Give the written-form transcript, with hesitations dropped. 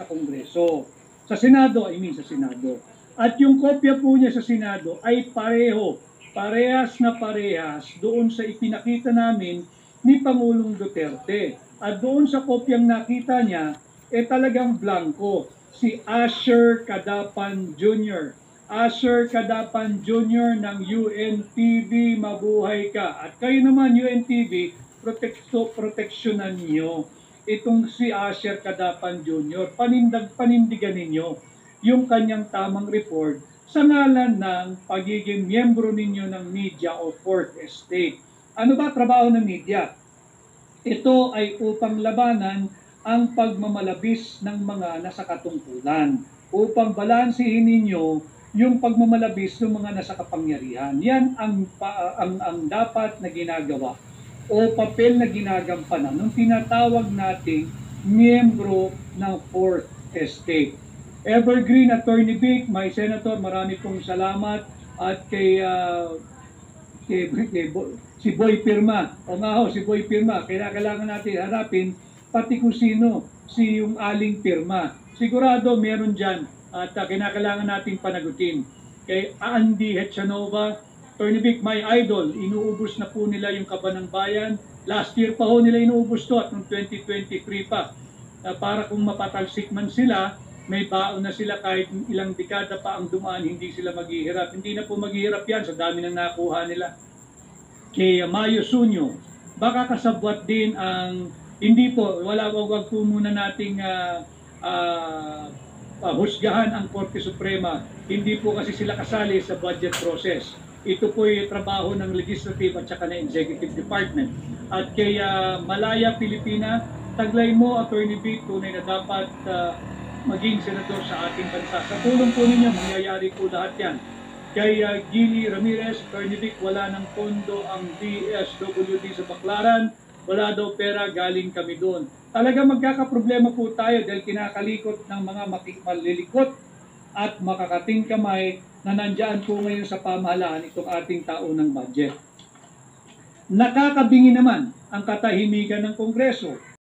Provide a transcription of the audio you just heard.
sa Kongreso. Sa Senado, sa Senado. At yung kopya po niya sa Senado ay parehas na parehas doon sa ipinakita namin ni Pangulong Duterte. At doon sa kopyang nakita niya, talagang blanco. Si Asher Cadapan Jr. Asher Cadapan Jr. ng UNTV, mabuhay ka. At kayo naman, UNTV, proteksyonan niyo itong si Asher Cadapan Jr. Panindigan ninyo yung kanyang tamang report sa ngalan ng pagiging miyembro ninyo ng media o fourth estate. Ano ba trabaho ng media? Ito ay upang labanan ang pagmamalabis ng mga nasa katungkulan, upang balansehin ninyo yung pagmamalabis ng mga nasa kapangyarihan. Yan ang dapat na ginagawa o papel na ginagampanan ng tinatawag nating miyembro ng fourth estate. Evergreen Attorney Vic, my Senator, marami pong salamat. At kay si Boy Pirma, si Boy Pirma, kailangan natin harapin pati kung sino si yung Aling Pirma. Sigurado meron dyan at kailangan natin panagutin. Kay Andy Hetchanova, Attorney Vic, my idol, inuubos na po nila yung Kaban ng Bayan. Last year pa ho nila inuubos to at noong 2023 pa. Para kung mapatalsik man sila, may baon na sila kahit ilang dekada pa ang dumaan, hindi sila maghihirap. Hindi na po maghihirap yan sa dami ng nakuha nila. Kay Mayo Sunyo, baka kasabwat din ang, hindi po, wag po muna nating husgahan ang Korte Suprema. Hindi po kasi sila kasali sa budget process. Ito po yung trabaho ng Legislative at saka ng Executive Department. At kay Malaya Pilipina, taglay mo, Attorney Vic, tunay na dapat maging senador sa ating bansa. Sa tulong po ninyo, mangyayari po lahat yan. Kay Gili Ramirez, Attorney Vic, wala ng pondo ang DSWD sa Baclaran, wala daw pera, galing kami doon. Talaga magkakaproblema po tayo dahil kinakalikot ng mga malilikot at makakating kamay na nandyan po ngayon sa pamahalaan itong ating taunang budget. Nakakabingi naman ang katahimikan ng Kongreso.